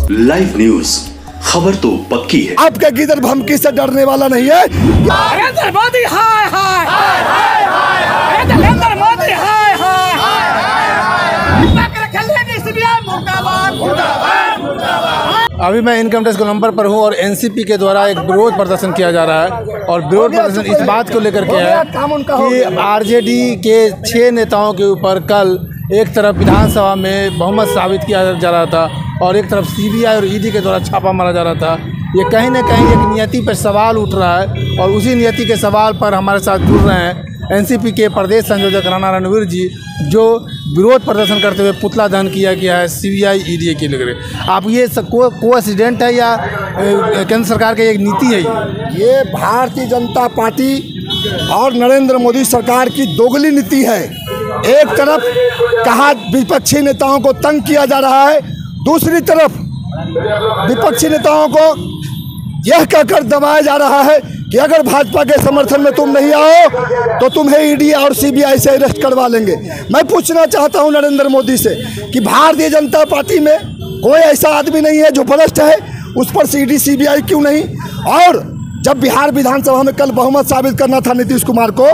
Live news, खबर तो पक्की है। आपका किधर धमकी से डरने वाला नहीं है। नरेंद्र मोदी हाय हाय हाय हाय हाय, नरेंद्र मोदी हाय हाय हाय हाय। अभी मैं इनकम टैक्स गोलंबर पर हूँ और एनसीपी के द्वारा एक विरोध प्रदर्शन किया जा रहा है और विरोध प्रदर्शन इस बात को लेकर के है कि आरजेडी के 6 नेताओं के ऊपर कल एक तरफ विधानसभा में बहुमत साबित किया जा रहा था और एक तरफ सीबीआई और ईडी के द्वारा छापा मारा जा रहा था। ये कहीं ना कहीं एक नियति पर सवाल उठ रहा है और उसी नियति के सवाल पर हमारे साथ जुड़ रहे हैं एनसीपी के प्रदेश संयोजक राणा रणवीर जी, जो विरोध प्रदर्शन करते हुए पुतला दहन किया गया है सीबीआई ईडी के लिए। आप ये कोइंसिडेंट है या केंद्र सरकार की एक नीति है? ये भारतीय जनता पार्टी और नरेंद्र मोदी सरकार की दोगली नीति है। एक तरफ कहा विपक्षी नेताओं को तंग किया जा रहा है, दूसरी तरफ विपक्षी नेताओं को यह कहकर दबाया जा रहा है कि अगर भाजपा के समर्थन में तुम नहीं आओ तो तुम्हें ईडी और सीबीआई से अरेस्ट करवा लेंगे। मैं पूछना चाहता हूं नरेंद्र मोदी से कि भारतीय जनता पार्टी में कोई ऐसा आदमी नहीं है जो भ्रष्ट है, उस पर ईडी सीबीआई क्यों नहीं? और जब बिहार विधानसभा में कल बहुमत साबित करना था नीतीश कुमार को,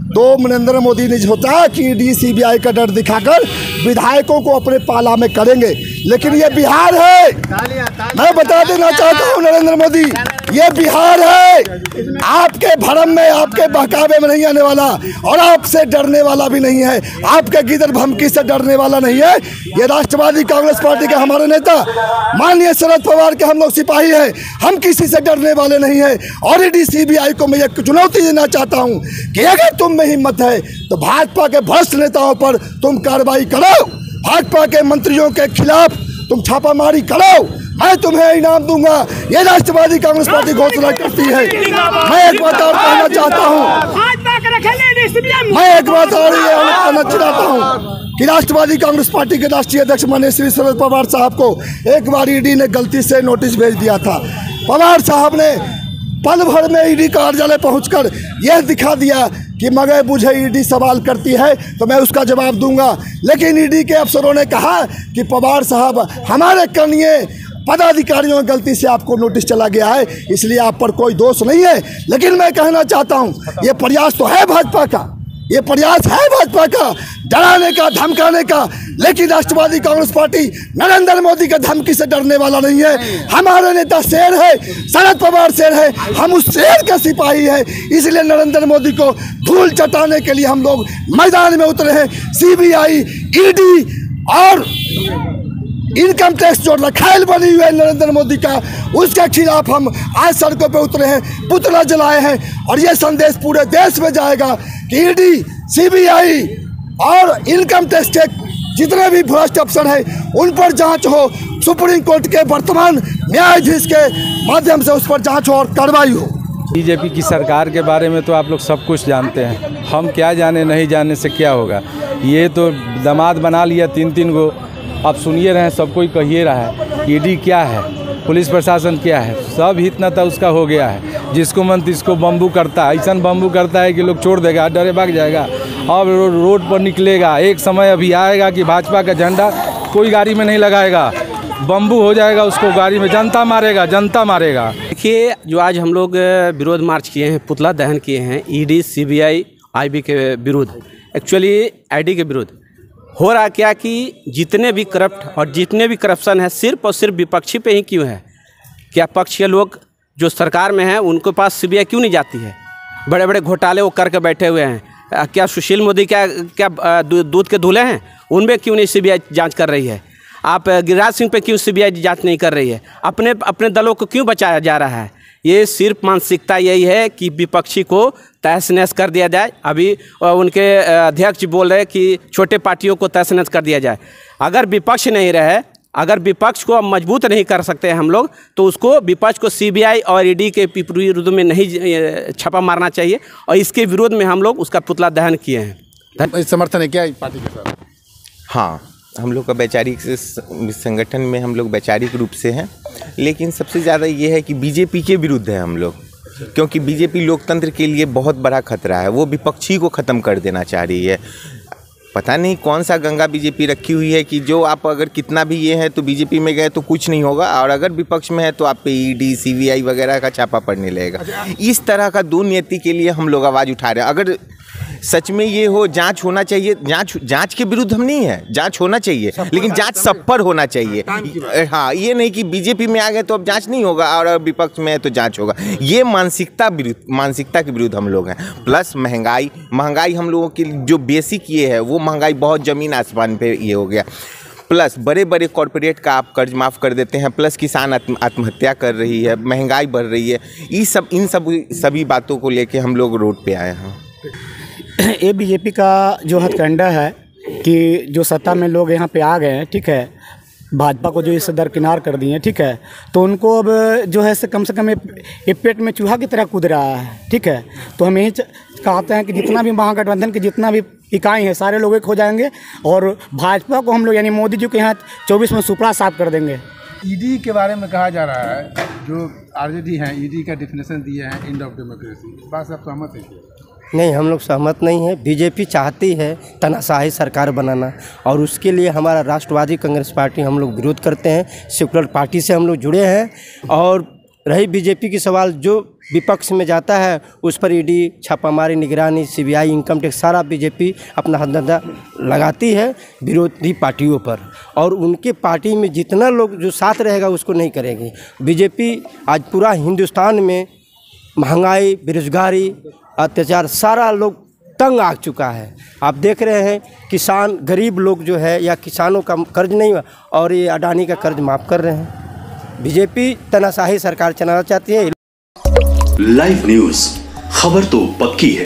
तो नरेंद्र मोदी ने होता कि ईडी सीबीआई का डर दिखाकर विधायकों को अपने पाला में करेंगे, लेकिन ये बिहार है। मैं बता देना चाहता हूँ नरेंद्र मोदी, ये बिहार है। आपके भरम में, आपके बहकावे में नहीं आने वाला और आपसे डरने वाला भी नहीं है। आपके गिदर धमकी से डरने वाला नहीं है। ये राष्ट्रवादी कांग्रेस पार्टी के हमारे नेता माननीय शरद पवार के हम लोग सिपाही हैं, हम किसी से डरने वाले नहीं है। और ईडी सीबीआई को मैं एक चुनौती देना चाहता हूँ कि अगर तुम में हिम्मत है तो भाजपा के भ्रष्ट नेताओं पर तुम कार्रवाई करो, भाजपा के मंत्रियों के खिलाफ तुम छापामारी करो, मैं तुम्हें इनाम दूंगा। ये राष्ट्रवादी कांग्रेस पार्टी घोषणा करती है। मैं एक बात और कहना चाहता हूँ, मैं एक बात और ये कहना चाहता हूँ कि राष्ट्रवादी कांग्रेस पार्टी के राष्ट्रीय अध्यक्ष माननीय श्री शरद पवार साहब को एक बार ईडी ने गलती से नोटिस भेज दिया था। पवार साहब ने पल भर में ईडी कार्यालय पहुंचकर यह दिखा दिया कि मगर मुझे ईडी सवाल करती है तो मैं उसका जवाब दूंगा, लेकिन ईडी के अफसरों ने कहा कि पवार साहब हमारे कनीय पदाधिकारियों की गलती से आपको नोटिस चला गया है, इसलिए आप पर कोई दोष नहीं है। लेकिन मैं कहना चाहता हूं, ये प्रयास तो है भाजपा का, ये प्रयास है भाजपा का डराने का, धमकाने का, लेकिन राष्ट्रवादी कांग्रेस पार्टी नरेंद्र मोदी के धमकी से डरने वाला नहीं है। हमारे नेता शेर है, शरद पवार शेर है, हम उस शेर के सिपाही हैं। इसलिए नरेंद्र मोदी को धूल चटाने के लिए हम लोग मैदान में उतरे हैं। सीबीआई, ईडी और इनकम टैक्स जो रखायल बनी हुई है नरेंद्र मोदी का, उसके खिलाफ हम आज सड़कों पे उतरे हैं, पुतला जलाए हैं और ये संदेश पूरे देश में जाएगा कि ईडी, सीबीआई और इनकम टैक्स के जितने भी भ्रष्ट अफसर हैं उन पर जांच हो, सुप्रीम कोर्ट के वर्तमान न्यायाधीश के माध्यम से उस पर जांच हो और कार्रवाई हो। बीजेपी की सरकार के बारे में तो आप लोग सब कुछ जानते हैं, हम क्या जाने, नहीं जानने से क्या होगा। ये तो दामाद बना लिया 3-3 गो, आप सुनिए रहे हैं, सब कोई कहिए रहा है। ईडी क्या है, पुलिस प्रशासन क्या है, सब इतना तो उसका हो गया है। जिसको मन तिसको बम्बू करता है, ऐसा बम्बू करता है कि लोग छोड़ देगा, डरे भाग जाएगा। अब रोड पर निकलेगा, एक समय अभी आएगा कि भाजपा का झंडा कोई गाड़ी में नहीं लगाएगा, बम्बू हो जाएगा उसको गाड़ी में, जनता मारेगा, जनता मारेगा। देखिए, जो आज हम लोग विरोध मार्च किए हैं, पुतला दहन किए हैं ईडी, सीबीआई, आईबी के विरुद्ध, एक्चुअली आईडी के विरुद्ध, हो रहा क्या कि जितने भी करप्ट और जितने भी करप्शन है सिर्फ और सिर्फ विपक्षी पे ही क्यों है? क्या पक्ष के लोग जो सरकार में हैं उनके पास सीबीआई क्यों नहीं जाती है? बड़े बड़े घोटाले वो करके बैठे हुए हैं। क्या सुशील मोदी क्या दूध के धुले हैं? उनमें क्यों नहीं सीबीआई जांच कर रही है? आप गिरिराज सिंह पे क्यों सीबीआई जांच नहीं कर रही है? अपने दलों को क्यों बचाया जा रहा है? ये सिर्फ मानसिकता यही है कि विपक्षी को तहस नहस कर दिया जाए। अभी उनके अध्यक्ष बोल रहे हैं कि छोटे पार्टियों को तहस नहस कर दिया जाए। अगर विपक्ष नहीं रहे, अगर विपक्ष को मजबूत नहीं कर सकते हैं हम लोग, तो उसको विपक्ष को सीबीआई और ईडी के विरुद्ध में नहीं छापा मारना चाहिए और इसके विरोध में हम लोग उसका पुतला दहन किए हैं। समर्थन है क्या पार्टी के साथ? हाँ, हम लोग का वैचारिक संगठन में हम लोग वैचारिक रूप से हैं, लेकिन सबसे ज़्यादा ये है कि बीजेपी के विरुद्ध है हम लोग, क्योंकि बीजेपी लोकतंत्र के लिए बहुत बड़ा खतरा है। वो विपक्षी को ख़त्म कर देना चाह रही है। पता नहीं कौन सा गंगा बीजेपी रखी हुई है कि जो आप अगर कितना भी ये है तो बीजेपी में गए तो कुछ नहीं होगा, और अगर विपक्ष में है तो आप पे ईडी सीबीआई वगैरह का छापा पड़ने लगेगा। इस तरह का दुर्नीति के लिए हम लोग आवाज़ उठा रहे हैं। अगर सच में ये हो, जांच होना चाहिए, जांच के विरुद्ध हम नहीं है, जांच होना चाहिए, लेकिन जांच सब पर होना चाहिए। हाँ, ये नहीं कि बीजेपी में आ गए तो अब जांच नहीं होगा और विपक्ष में है तो जांच होगा। ये मानसिकता के विरुद्ध हम लोग हैं। प्लस महंगाई हम लोगों की जो बेसिक ये है वो महंगाई बहुत ज़मीन आसमान पे ये हो गया। प्लस बड़े बड़े कॉरपोरेट का आप कर्ज माफ़ कर देते हैं, प्लस किसान आत्महत्या कर रही है, महंगाई बढ़ रही है। इन सभी बातों को लेके हम लोग रोड पे आए हैं। ये बीजेपी का जो हथकंडा है कि जो सत्ता में लोग यहाँ पे आ गए हैं, ठीक है, भाजपा को जो इससे दरकिनार कर दिए, ठीक है, तो उनको अब जो है से कम ये पेट में चूहा की तरह कूद रहा है, ठीक है। तो हम यही कहते हैं कि जितना भी महागठबंधन की जितना भी इकाई है सारे लोग एक हो जाएंगे और भाजपा को हम लोग यानी मोदी जी के यहाँ 24 में सुपड़ा साफ कर देंगे। ईडी के बारे में कहा जा रहा है, जो आरजेडी हैं ईडी का डिफिनेशन दिए हैं एंड ऑफ डेमोक्रेसी, इस बात से आप सहमत हैं? नहीं, हम लोग सहमत नहीं है। बीजेपी चाहती है तानाशाही सरकार बनाना और उसके लिए हमारा राष्ट्रवादी कांग्रेस पार्टी हम लोग विरोध करते हैं। सेकुलर पार्टी से हम लोग जुड़े हैं। और रही बीजेपी की सवाल, जो विपक्ष में जाता है उस पर ईडी छापामारी, निगरानी, सीबीआई, इनकम टैक्स सारा बीजेपी अपना हथकंडा लगाती है विरोधी पार्टियों पर, और उनके पार्टी में जितना लोग जो साथ रहेगा उसको नहीं करेगी। बीजेपी आज पूरा हिंदुस्तान में महंगाई, बेरोजगारी, अत्याचार, सारा लोग तंग आ चुका है। आप देख रहे हैं किसान, गरीब लोग जो है या किसानों का कर्ज नहीं हुआ और ये अडानी का कर्ज माफ़ कर रहे हैं। बीजेपी तानाशाही सरकार चलाना चाहती है। लाइव न्यूज, खबर तो पक्की है।